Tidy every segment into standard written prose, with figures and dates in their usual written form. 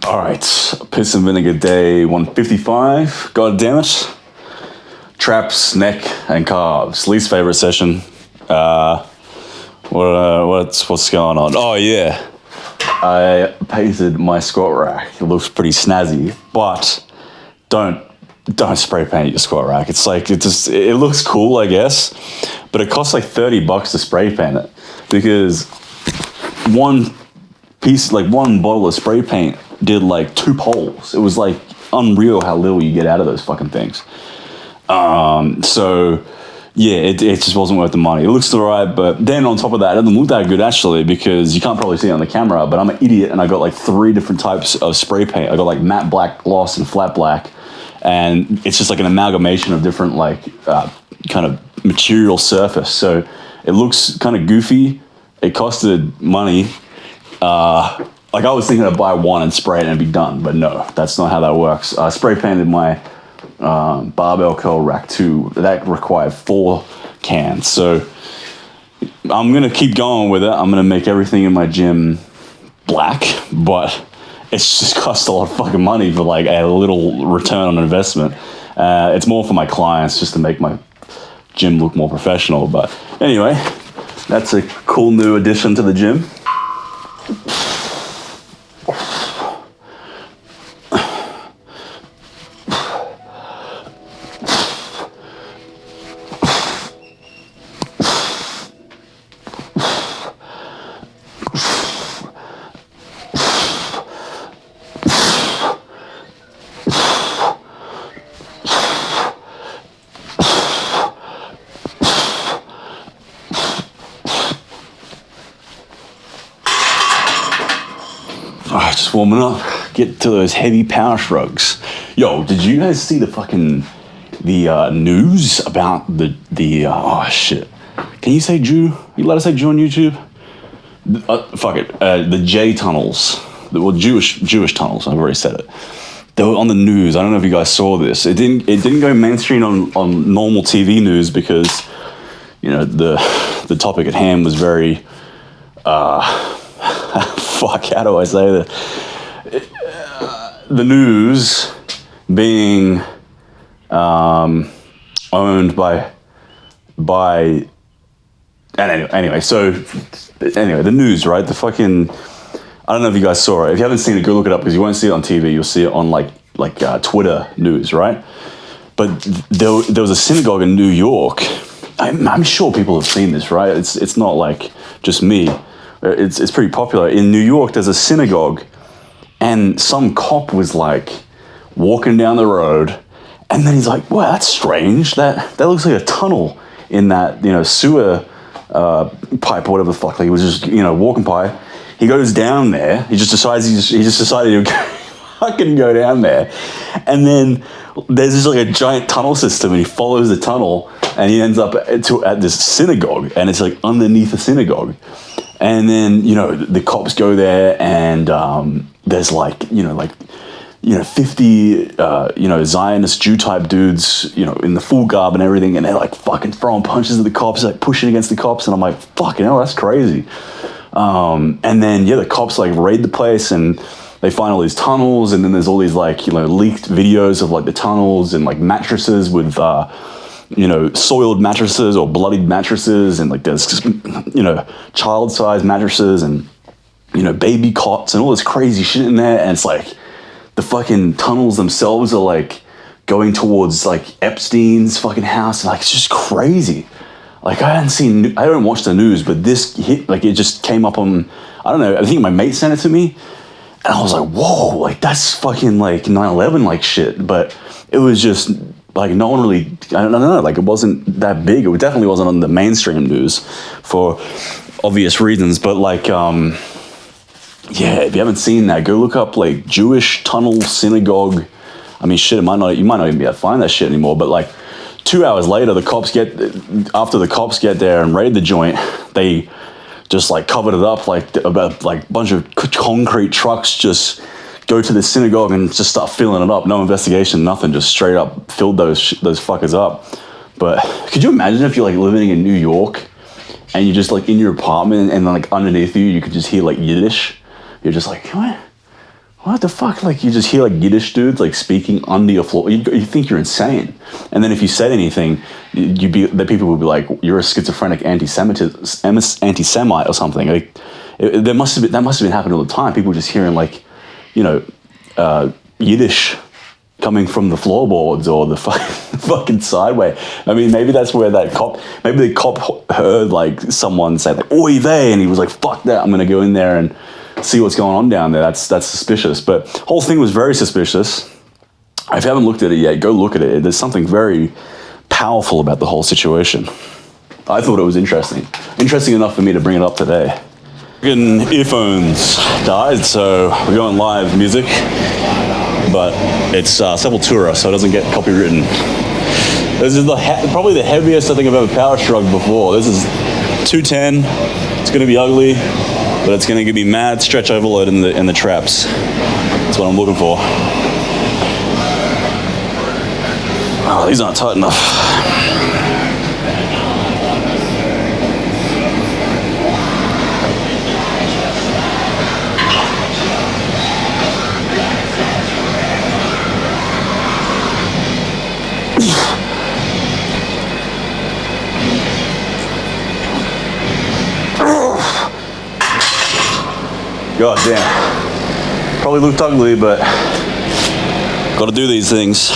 All right, piss and vinegar day 155. God damn it. Traps, neck, and calves. Least favorite session. What's going on? Oh yeah, I painted my squat rack. It looks pretty snazzy, but don't spray paint your squat rack. It's like it looks cool, I guess, but it costs like $30 to spray paint it because one bottle of spray paint did like 2 poles. It was like unreal how little you get out of those fucking things. So yeah, it just wasn't worth the money. It looks alright, but then on top of that, it doesn't look that good actually because you can't probably see it on the camera, but I'm an idiot and I got like 3 different types of spray paint. I got like matte black, gloss, and flat black, and it's just like an amalgamation of different like kind of material surface. So it looks kind of goofy. It costed money. Like I was thinking to buy one and spray it and be done, but no, that's not how that works. I spray painted my barbell curl rack too. That required 4 cans. So I'm gonna keep going with it. I'm gonna make everything in my gym black, but it's just cost a lot of fucking money for like a little return on investment. It's more for my clients just to make my gym look more professional. But anyway, that's a cool new addition to the gym. Alright, just warming up. Get to those heavy power shrugs. Yo, did you guys see the news about the oh shit? Can you say Jew? You let us say Jew on YouTube? Fuck it. The J tunnels. Jewish tunnels. I've already said it. They were on the news. I don't know if you guys saw this. It didn't go mainstream on normal TV news because you know the topic at hand was very fuck, how do I say that? The news being owned by anyway, the news, right? The fucking, I don't know if you guys saw it. If you haven't seen it, go look it up because you won't see it on TV. You'll see it on like Twitter news, right? But there was a synagogue in New York. I'm sure people have seen this, right? It's not like just me. It's pretty popular. In New York, there's a synagogue, and some cop was like walking down the road, and then he's like, "Wow, that's strange. That looks like a tunnel in that sewer pipe or whatever the fuck." Like he was just walking by. He goes down there. He just decided to fucking go down there, and then there's just like a giant tunnel system, and he follows the tunnel, and he ends up at this synagogue, and it's like underneath the synagogue. And then, the cops go there and there's 50, Zionist Jew type dudes, in the full garb and everything. And they're like fucking throwing punches at the cops, like pushing against the cops. And I'm like, fucking hell, that's crazy. And then, the cops like raid the place and they find all these tunnels. And then there's all these leaked videos of like the tunnels and like mattresses with, soiled mattresses or bloodied mattresses, and like there's child-sized mattresses and baby cots and all this crazy shit in there. And it's like the fucking tunnels themselves are like going towards like Epstein's fucking house, and like it's just crazy. Like I don't watch the news, but this hit, like it just came up on, I don't know, I think my mate sent it to me, and I was like, whoa, like that's fucking like 9/11 like shit. But it was just like no one really, I don't know, like it wasn't that big. It definitely wasn't on the mainstream news for obvious reasons. But like, yeah, if you haven't seen that, go look up like Jewish tunnel synagogue. I mean, shit, you might not even be able to find that shit anymore. But like 2 hours later, after the cops get there and raid the joint, they just like covered it up, like about like a bunch of concrete trucks just go to the synagogue and just start filling it up. No investigation, nothing, just straight up filled those fuckers up. But could you imagine if you're like living in New York and you're just like in your apartment and like underneath you could just hear like Yiddish? You're just like, what the fuck? Like, you just hear like Yiddish dudes like speaking under your floor. You think you're insane. And then if you said anything, the people would be like, you're a schizophrenic anti-Semite or something. Like, that must have been happening all the time. People just hearing like, you know, Yiddish coming from the floorboards or the fucking sideway. I mean, maybe that's where maybe the cop heard like someone say like, "Oy vey," and he was like, "Fuck that, I'm gonna go in there and see what's going on down there." That's suspicious. But the whole thing was very suspicious. If you haven't looked at it yet, go look at it. There's something very powerful about the whole situation. I thought it was interesting. Interesting enough for me to bring it up today. Earphones died, so we're going live music. But it's Sepultura, so it doesn't get copywritten. This is probably the heaviest I think I've ever power shrugged before. This is 210. It's going to be ugly, but it's going to give me mad stretch overload in the traps. That's what I'm looking for. Oh, these aren't tight enough. God damn. Probably looked ugly, but gotta do these things.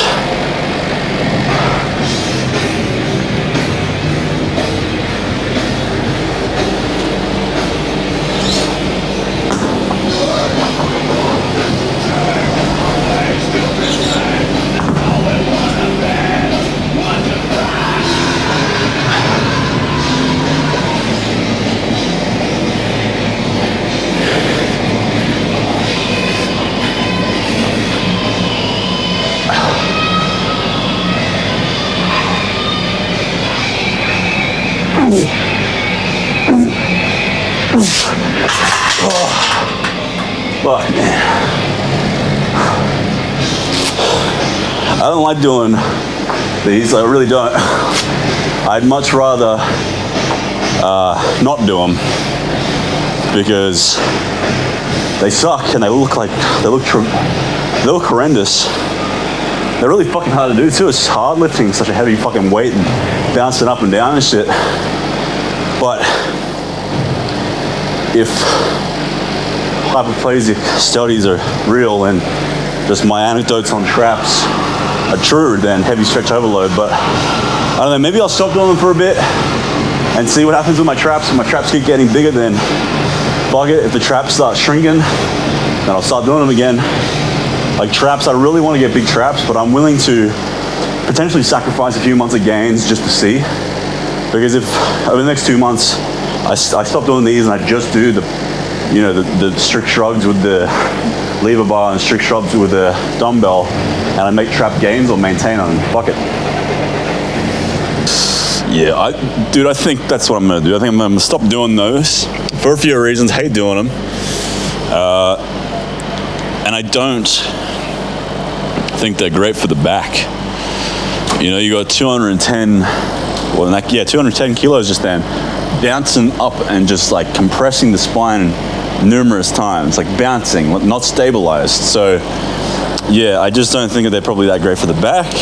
Fuck, man. I don't like doing these, I really don't. I'd much rather not do them because they suck and they look horrendous. They're really fucking hard to do too. It's hard lifting such a heavy fucking weight and bouncing up and down and shit. But if hyperplasic studies are real and just my anecdotes on traps are true, then heavy stretch overload. But I don't know, maybe I'll stop doing them for a bit and see what happens with my traps. If my traps keep getting bigger, then fuck it. If the traps start shrinking, then I'll start doing them again. Like traps, I really want to get big traps, but I'm willing to potentially sacrifice a few months of gains just to see. Because if over the next 2 months I stop doing these and I just do the strict shrugs with the lever bar and strict shrugs with the dumbbell, and I make trap gains or maintain them, fuck it. Yeah, I think that's what I'm gonna do. I think I'm gonna stop doing those for a few reasons. Hate doing them, and I don't think they're great for the back. You know, you got 210 kilos just then, bouncing up and just like compressing the spine numerous times, like bouncing, not stabilized. So yeah, I just don't think that they're probably that great for the back,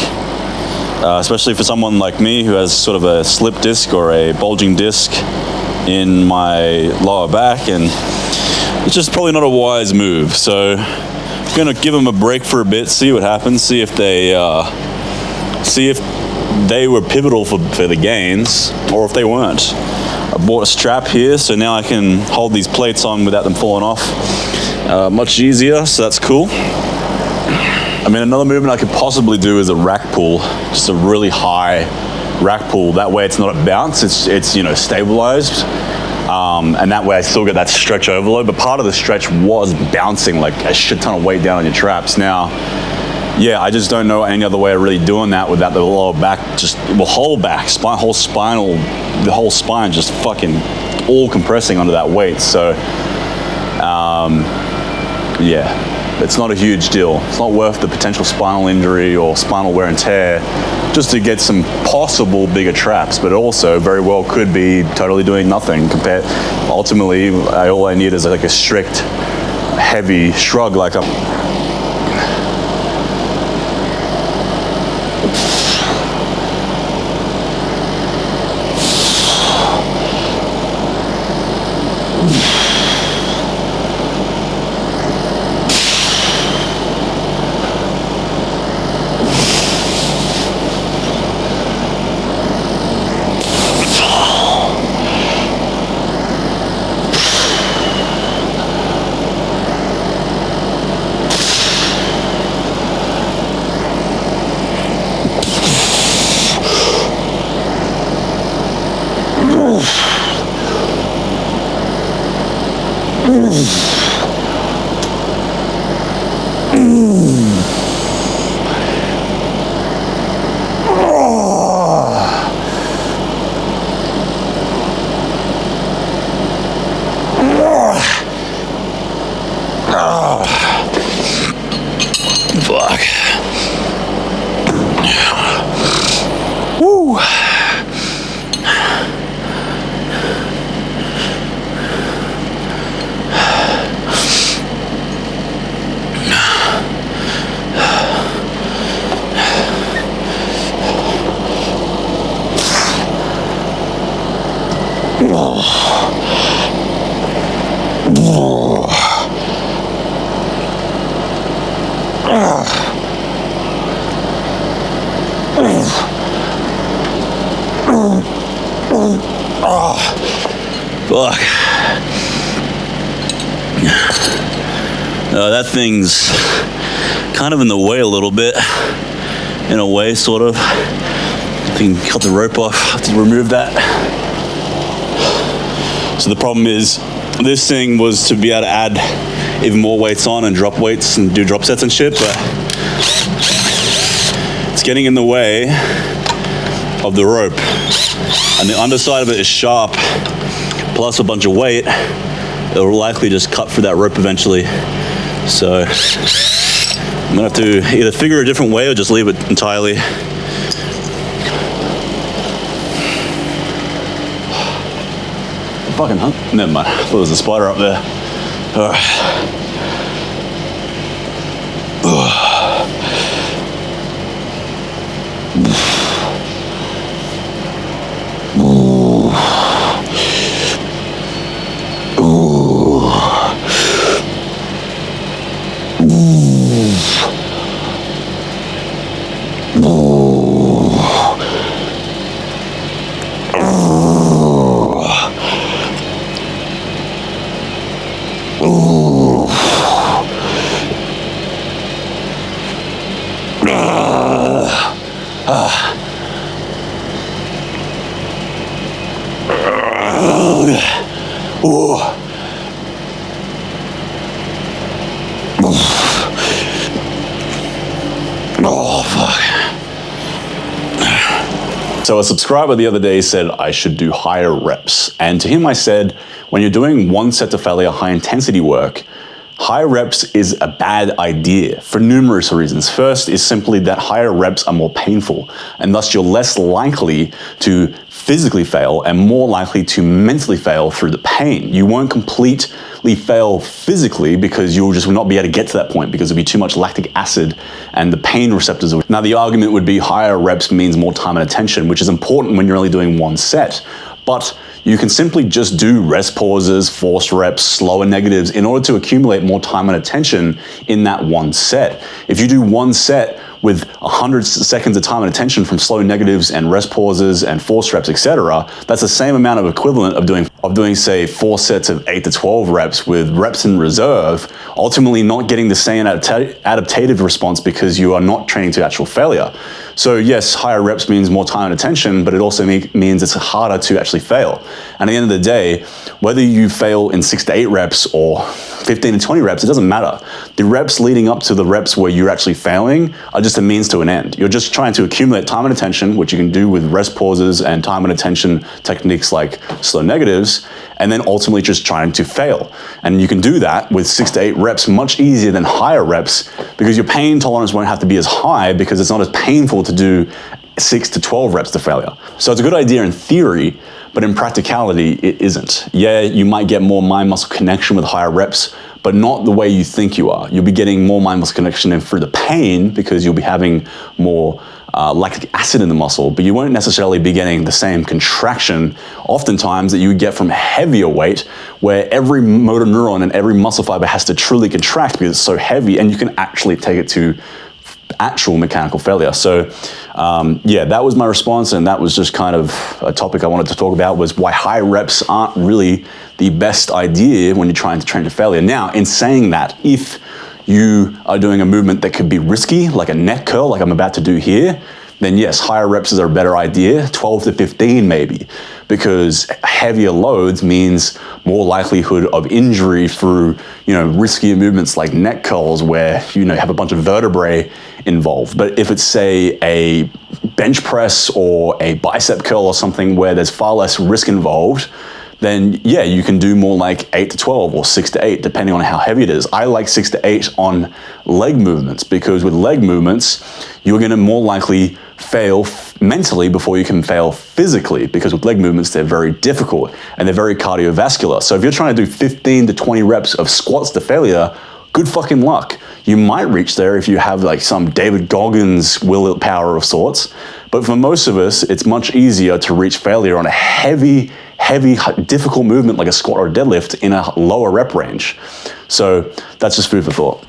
especially for someone like me who has sort of a slip disc or a bulging disc in my lower back, and it's just probably not a wise move. So I'm gonna give them a break for a bit, see what happens, see if they were pivotal for the gains or if they weren't. I bought a strap here, so now I can hold these plates on without them falling off much easier, so that's cool. I mean, another movement I could possibly do is a rack pull, just a really high rack pull. That way it's not a bounce, it's you know, stabilized. And that way I still get that stretch overload, but part of the stretch was bouncing like a shit ton of weight down on your traps. Now, yeah, I just don't know any other way of really doing that without the lower back, whole back, the whole spine just fucking all compressing under that weight. So, yeah, it's not a huge deal. It's not worth the potential spinal injury or spinal wear and tear just to get some possible bigger traps, but it also very well could be totally doing nothing compared. Ultimately, all I need is like a strict, heavy shrug like I'm That thing's kind of in the way a little bit, in a way, sort of. I think cut the rope off, have to remove that. So the problem is, this thing was to be able to add even more weights on and drop weights and do drop sets and shit, but it's getting in the way of the rope. And the underside of it is sharp, plus a bunch of weight. It'll likely just cut through that rope eventually. So I'm gonna have to either figure a different way or just leave it entirely. Fucking huh? Never mind. I thought there was a spider up there. All right. So a subscriber the other day said I should do higher reps. And to him I said, when you're doing one set to failure high intensity work, high reps is a bad idea for numerous reasons. First is simply that higher reps are more painful, and thus you're less likely to physically fail and more likely to mentally fail through the pain. You won't completely fail physically because you'll just not be able to get to that point because there'll be too much lactic acid and the pain receptors. Now the argument would be higher reps means more time and attention, which is important when you're only doing one set. But you can simply just do rest pauses, force reps, slower negatives in order to accumulate more time and attention in that one set. If you do one set with 100 seconds of time and attention from slow negatives and rest pauses and force reps, etc., that's the same amount of equivalent of doing say 4 sets of 8 to 12 reps with reps in reserve, ultimately not getting the same adaptative response because you are not training to actual failure. So yes, higher reps means more time and attention, but it also means it's harder to actually fail. And at the end of the day, whether you fail in 6 to 8 reps or 15 to 20 reps, it doesn't matter. The reps leading up to the reps where you're actually failing are just a means to an end. You're just trying to accumulate time and attention, which you can do with rest pauses and time and attention techniques like slow negatives, and then ultimately just trying to fail. And you can do that with 6 to 8 reps much easier than higher reps because your pain tolerance won't have to be as high because it's not as painful to do 6 to 12 reps to failure. So it's a good idea in theory, but in practicality, it isn't. Yeah, you might get more mind-muscle connection with higher reps, but not the way you think you are. You'll be getting more mind-muscle connection in through the pain because you'll be having more lactic acid in the muscle, but you won't necessarily be getting the same contraction oftentimes that you would get from heavier weight, where every motor neuron and every muscle fiber has to truly contract because it's so heavy, and you can actually take it to actual mechanical failure. So yeah, that was my response, and that was just kind of a topic I wanted to talk about, was why high reps aren't really the best idea when you're trying to train to failure. Now, in saying that, if you are doing a movement that could be risky, like a neck curl, like I'm about to do here, then yes, higher reps is a better idea, 12 to 15 maybe, because heavier loads means more likelihood of injury through, riskier movements like neck curls where, you have a bunch of vertebrae involved. But if it's, say, a bench press or a bicep curl or something where there's far less risk involved, then yeah, you can do more like 8 to 12 or 6 to 8, depending on how heavy it is. I like 6 to 8 on leg movements because with leg movements, you're gonna more likely fail mentally before you can fail physically, because with leg movements, they're very difficult and they're very cardiovascular. So if you're trying to do 15 to 20 reps of squats to failure, good fucking luck. You might reach there if you have like some David Goggins willpower of sorts, but for most of us, it's much easier to reach failure on a heavy, difficult movement like a squat or a deadlift in a lower rep range. So that's just food for thought.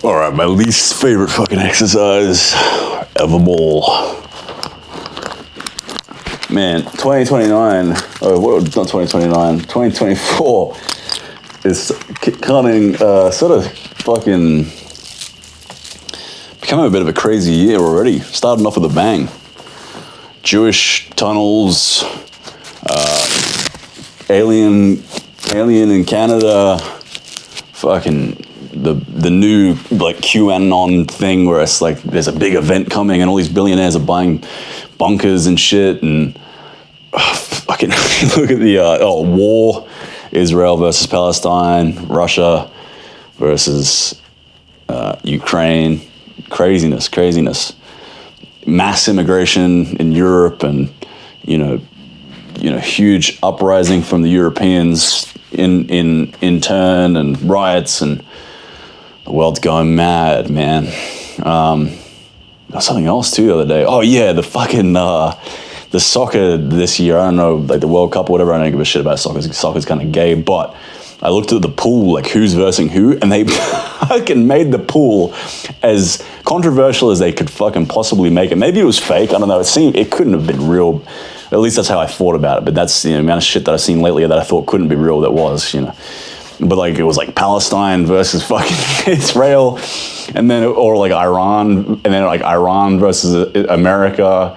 All right, my least favorite fucking exercise evermore. Man, 2029, oh, what, not 2029, 2024 is becoming sort of fucking becoming a bit of a crazy year already. Starting off with a bang. Jewish tunnels, alien in Canada, fucking the new like QAnon thing where it's like there's a big event coming and all these billionaires are buying bunkers and shit and fucking look at the war, Israel versus Palestine, Russia versus Ukraine, craziness, mass immigration in Europe and you know huge uprising from the Europeans in turn and riots and the world's going mad, man. There's something else too the other day. Oh yeah, the fucking the soccer this year. I don't know, like the World Cup or whatever. I don't give a shit about soccer. Soccer's kind of gay, but I looked at the pool, like who's versing who, and they fucking made the pool as controversial as they could fucking possibly make it. Maybe it was fake. I don't know. It couldn't have been real. At least that's how I thought about it. But that's the amount of shit that I've seen lately that I thought couldn't be real that was, But like it was like Palestine versus fucking Israel, and then or like Iran, and then like Iran versus America,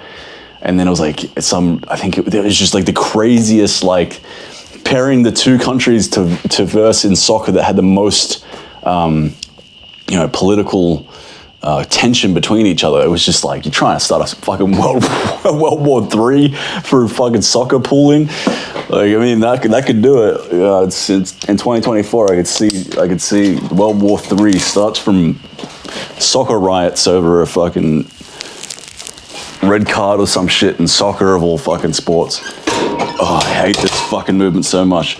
and then it was like it was just like the craziest like pairing the two countries to verse in soccer that had the most political tension between each other. It was just like you're trying to start a fucking World War III through fucking soccer pooling. Like I mean that could do it. It's in 2024. I could see World War III starts from soccer riots over a fucking red card or some shit in soccer of all fucking sports. Oh, I hate this fucking movement so much.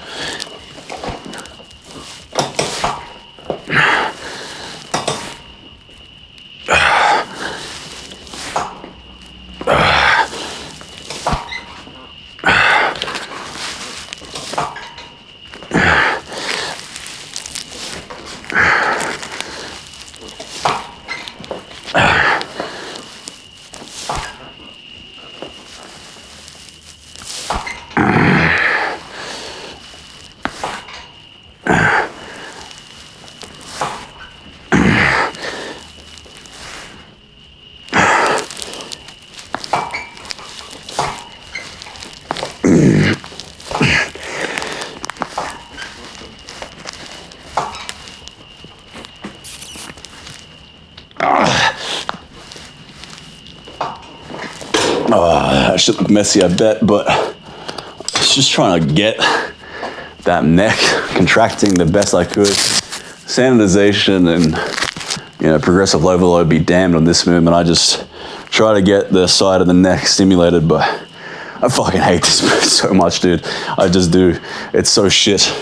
That shit look messy, I bet, but I was just trying to get that neck contracting the best I could. Sanitization and progressive overload be damned on this movement. I just try to get the side of the neck stimulated, but I fucking hate this move so much, dude. I just do. It's so shit.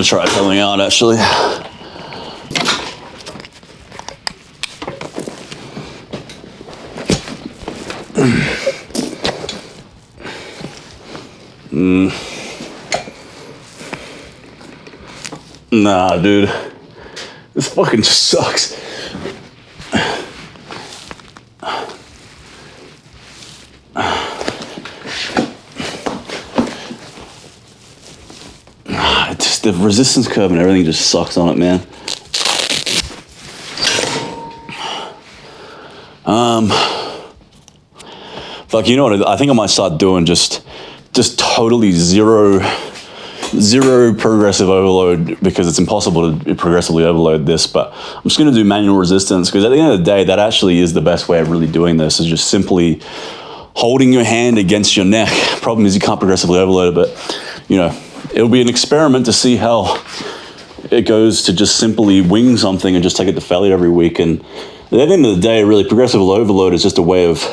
gonna try something out actually. Nah, dude. This fucking sucks. The resistance curve and everything just sucks on it, man. Fuck, you know what? I think I might start doing just totally zero progressive overload, because it's impossible to progressively overload this. But I'm just going to do manual resistance, because at the end of the day, that actually is the best way of really doing this, is just simply holding your hand against your neck. Problem is you can't progressively overload it, but you know, it'll be an experiment to see how it goes to just simply wing something and just take it to failure every week. And at the end of the day, really, progressive overload is just a way of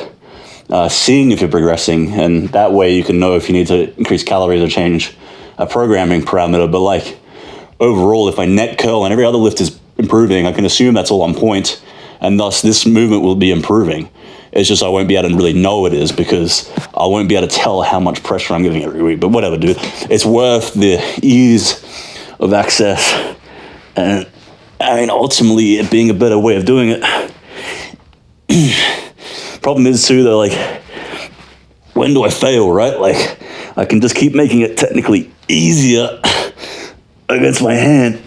seeing if you're progressing, and that way you can know if you need to increase calories or change a programming parameter. But like overall, if my net curl and every other lift is improving, I can assume that's all on point, and thus this movement will be improving. It's just I won't be able to really know it is, because I won't be able to tell how much pressure I'm giving every week. But whatever, dude. It's worth the ease of access, and I mean, ultimately it being a better way of doing it. Problem is too, though, like, when do I fail, right? Like, I can just keep making it technically easier against my hand.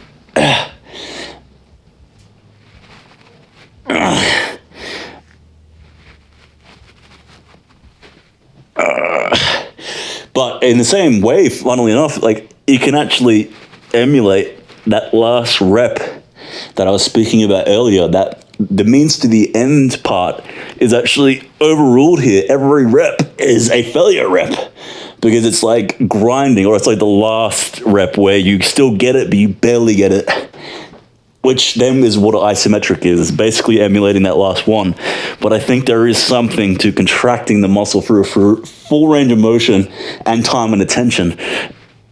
But in the same way, funnily enough, like, you can actually emulate that last rep that I was speaking about earlier, that the means to the end part is actually overruled here. Every rep is a failure rep, because it's like grinding, or it's like the last rep where you still get it, but you barely get it, which then is what isometric is, basically emulating that last one. But I think there is something to contracting the muscle through a full range of motion and time and attention.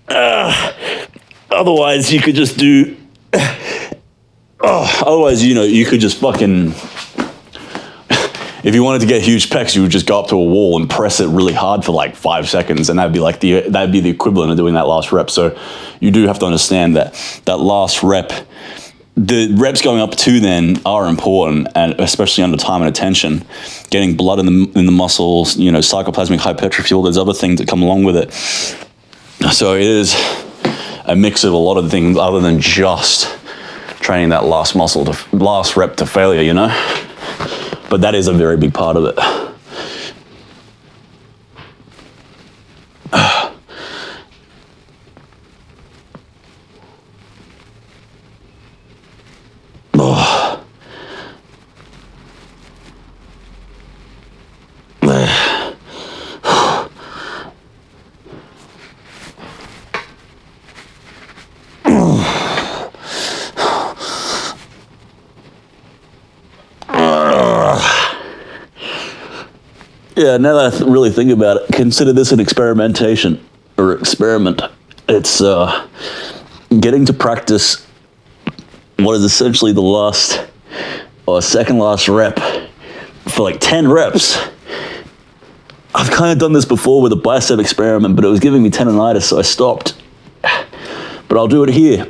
Otherwise, you could just do... otherwise, you know, you could just fucking... If you wanted to get huge pecs, you would just go up to a wall and press it really hard for like 5 seconds, and that'd be the equivalent of doing that last rep. So you do have to understand that last rep, the reps going up to then are important, and especially under time and attention, getting blood in the muscles, you know, sarcoplasmic hypertrophy, all those other things that come along with it. So it is a mix of a lot of things other than just training that last rep to failure, you know. But that is a very big part of it. Yeah, now that I really think about it, consider this an experimentation, or experiment. It's getting to practice what is essentially the last or second last rep for like 10 reps. I've kind of done this before with a bicep experiment, but it was giving me tendonitis, so I stopped. But I'll do it here.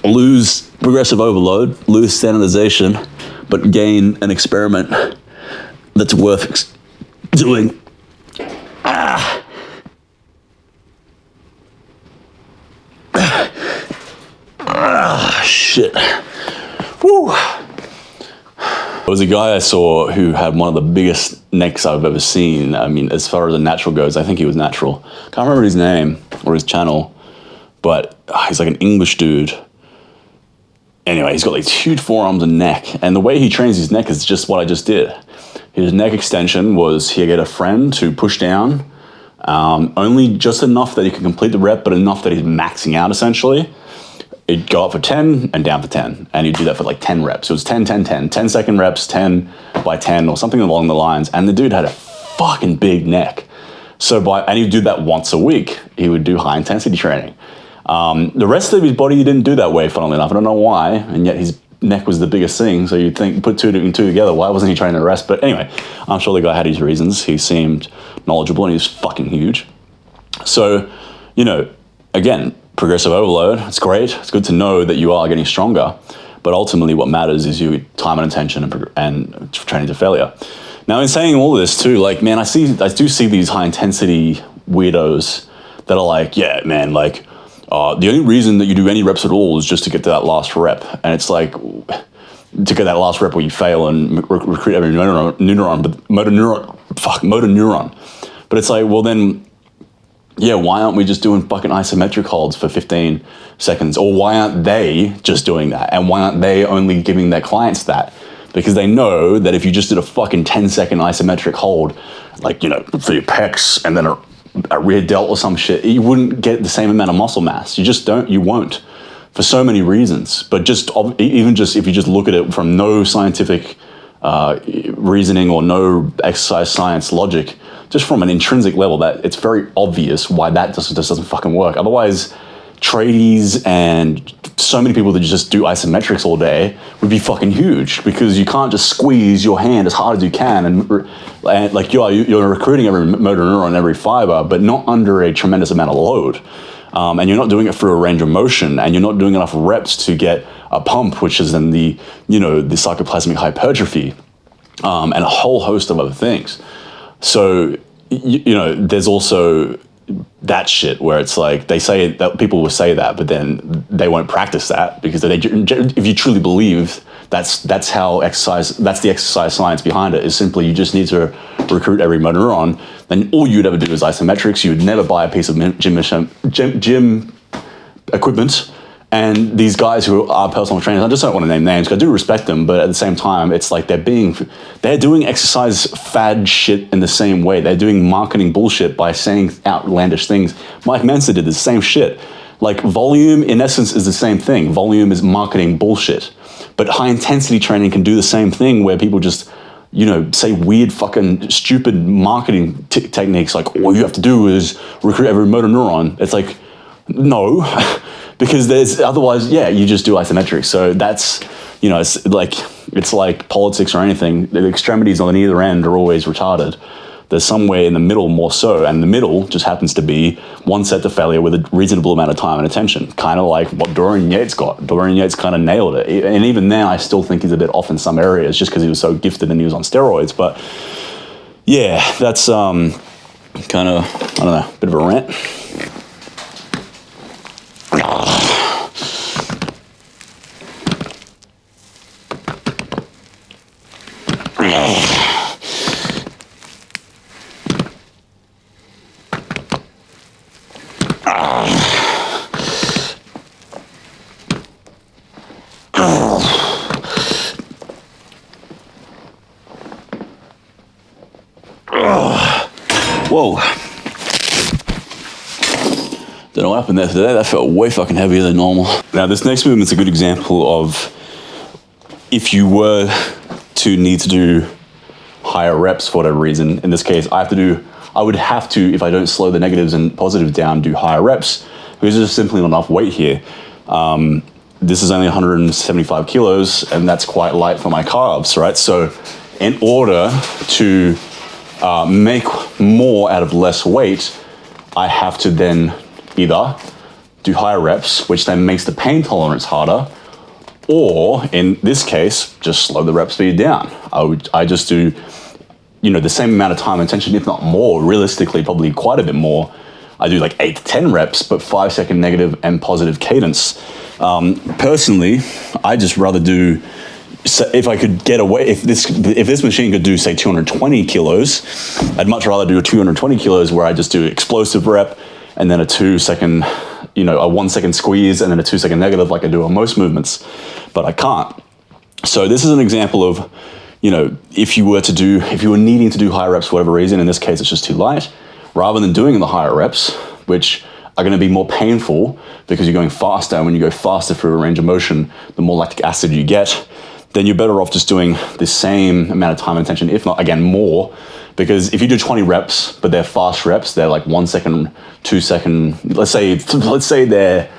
Lose progressive overload, lose standardization, but gain an experiment that's worth doing. Shit. Woo. There was a guy I saw who had one of the biggest necks I've ever seen. I mean, as far as the natural goes, I think he was natural. Can't remember his name or his channel, but he's like an English dude. Anyway, he's got like huge forearms and neck, and the way he trains his neck is just what I just did. His neck extension was he'd get a friend to push down, only just enough that he could complete the rep, but enough that he's maxing out essentially. He'd go up for 10 and down for 10, and he'd do that for like 10 reps. It was 10, 10, 10, 10 second reps, 10 by 10 or something along the lines, and the dude had a fucking big neck. And he'd do that once a week. He would do high intensity training. The rest of his body he didn't do that way, funnily enough. I don't know why, and yet his neck was the biggest thing, so you'd think, put two and two together, why wasn't he training the rest? But anyway, I'm sure the guy had his reasons. He seemed knowledgeable, and he was fucking huge. So, you know, again, progressive overload, it's great. It's good to know that you are getting stronger, but ultimately what matters is your time and attention and training to failure. Now, in saying all this too, like, man, I do see these high intensity weirdos that are like, yeah, man, like, the only reason that you do any reps at all is just to get to that last rep. And it's like, to get that last rep where you fail and recruit every motor neuron. But it's like, well then, yeah, why aren't we just doing fucking isometric holds for 15 seconds? Or why aren't they just doing that? And why aren't they only giving their clients that? Because they know that if you just did a fucking 10-second isometric hold, like, you know, for your pecs and then a rear delt or some shit, you wouldn't get the same amount of muscle mass. You won't, for so many reasons. But even if you just look at it from no scientific reasoning or no exercise science logic, just from an intrinsic level, that it's very obvious why that just doesn't fucking work. Otherwise, tradies and so many people that just do isometrics all day would be fucking huge, because you can't just squeeze your hand as hard as you can and like you're recruiting every motor neuron, every fiber, but not under a tremendous amount of load. And you're not doing it through a range of motion, and you're not doing enough reps to get a pump, which is then the sarcoplasmic hypertrophy, and a whole host of other things. So, there's also that shit where it's like, they say that people will say that, but then they won't practice that, because if you truly believe that's how exercise, that's the exercise science behind it, is simply you just need to recruit every motor neuron, then all you'd ever do is isometrics. You would never buy a piece of gym equipment. And these guys who are personal trainers, I just don't want to name names, because I do respect them, but at the same time, it's like they're doing exercise fad shit in the same way. They're doing marketing bullshit by saying outlandish things. Mike Mensa did the same shit. Like, volume, in essence, is the same thing. Volume is marketing bullshit. But high intensity training can do the same thing, where people just, say weird fucking stupid marketing techniques, like, all you have to do is recruit every motor neuron. It's like, no. Because otherwise, you just do isometrics. So that's, it's like politics or anything. The extremities on either end are always retarded. There's somewhere in the middle more so, and the middle just happens to be one set to failure with a reasonable amount of time and attention. Kind of like what Dorian Yates got. Dorian Yates kind of nailed it. And even then, I still think he's a bit off in some areas, just because he was so gifted and he was on steroids. But yeah, that's kind of, I don't know, bit of a rant. Whoa. Don't know what happened there today. That felt way fucking heavier than normal. Now, this next movement's a good example of, if you were to need to do higher reps for whatever reason, in this case, I would have to, if I don't slow the negatives and positives down, do higher reps, because there's just simply not enough weight here. This is only 175 kilos, and that's quite light for my calves, right? So in order to make more out of less weight, I have to then either do higher reps, which then makes the pain tolerance harder, or in this case, just slow the rep speed down. I just do, the same amount of time and attention, if not more, realistically, probably quite a bit more. I do like 8 to 10 reps, but 5-second negative and positive cadence. Personally, I just rather do, so if I could get away, if this machine could do, say, 220 kilos, I'd much rather do a 220 kilos where I just do explosive rep and then a 2-second, a 1-second squeeze and then a 2-second negative, like I do on most movements, but I can't. So this is an example of, if you were needing to do higher reps for whatever reason, in this case it's just too light, rather than doing the higher reps, which are going to be more painful because you're going faster, and when you go faster through a range of motion, the more lactic acid you get, then you're better off just doing the same amount of time and attention, if not, again, more, Because if you do 20 reps, but they're fast reps, they're like 1 second, 2 second, let's say they're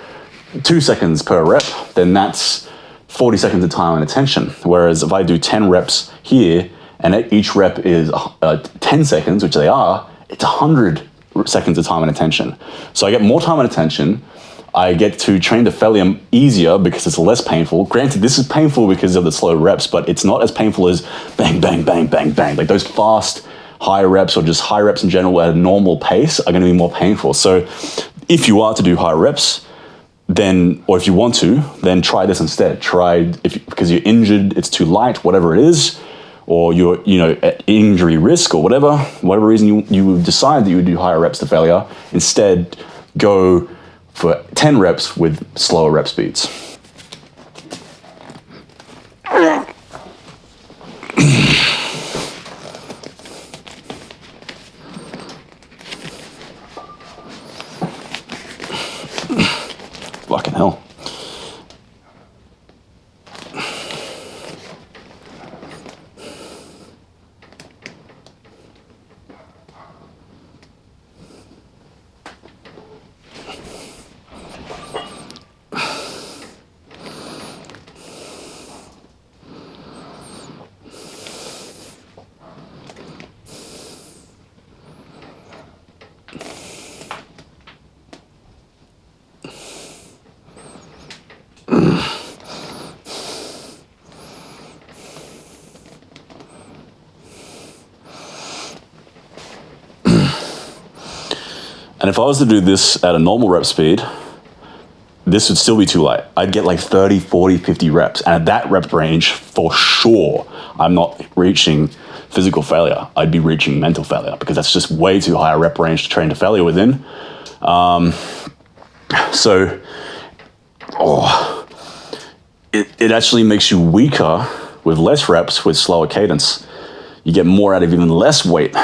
2 seconds per rep, then that's 40 seconds of time and attention. Whereas if I do 10 reps here, and each rep is 10 seconds, which they are, it's 100 seconds of time and attention. So I get more time and attention. I get to train to failure easier because it's less painful. Granted, this is painful because of the slow reps, but it's not as painful as bang, bang, bang, bang, bang. Like those fast, high reps or just high reps in general at a normal pace are going to be more painful. So if you are to do high reps, then, or if you want to, then try this instead. Because you're injured, it's too light, whatever it is, or you're, at injury risk or whatever reason you would decide that you would do higher reps to failure, instead go for 10 reps with slower rep speeds. Fucking hell. And if I was to do this at a normal rep speed, this would still be too light. I'd get like 30, 40, 50 reps. And at that rep range, for sure, I'm not reaching physical failure. I'd be reaching mental failure because that's just way too high a rep range to train to failure within. It actually makes you weaker with less reps with slower cadence. You get more out of even less weight.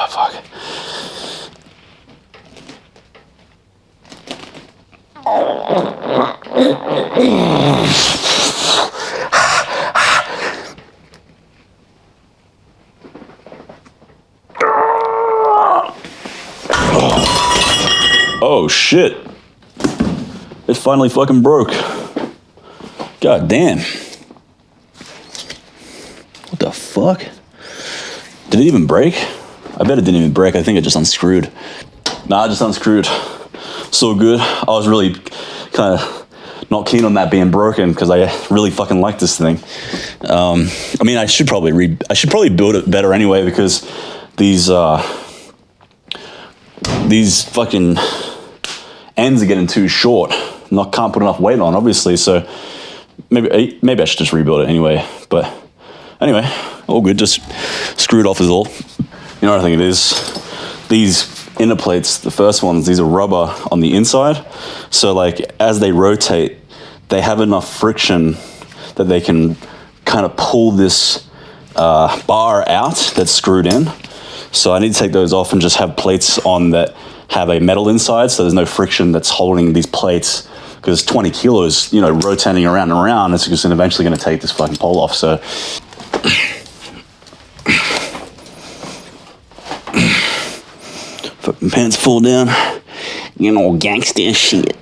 Fuck. Oh shit. It finally fucking broke. God damn. What the fuck? Did it even break? I bet it didn't even break. I think it just unscrewed. Nah, it just unscrewed. So good. I was really kind of not keen on that being broken because I really fucking like this thing. I mean, I should probably build it better anyway because these fucking ends are getting too short. Can't put enough weight on, obviously. So maybe I should just rebuild it anyway. But anyway, all good. Just screw it off is all. You know what I think it is? These inner plates, the first ones, these are rubber on the inside. So like as they rotate, they have enough friction that they can kind of pull this bar out that's screwed in. So I need to take those off and just have plates on that have a metal inside, so there's no friction that's holding these plates, because 20 kilos, rotating around and around, it's just eventually going to take this fucking pole off. So fucking pants fall down, gangster shit.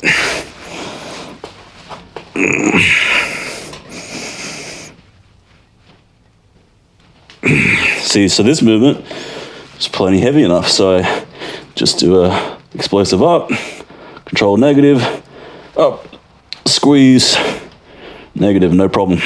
See, so this movement is plenty heavy enough, so I just do a explosive up, control negative, up, squeeze, negative, no problem.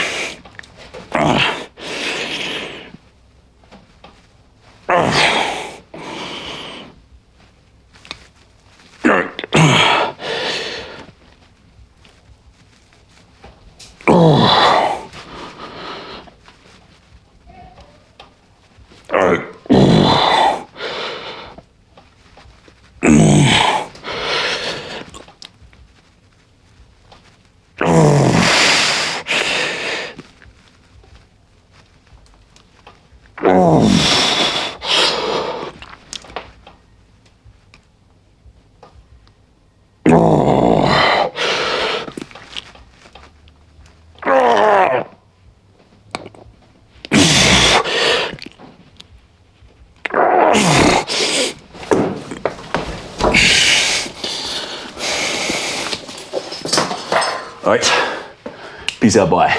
All right, peace out, bye.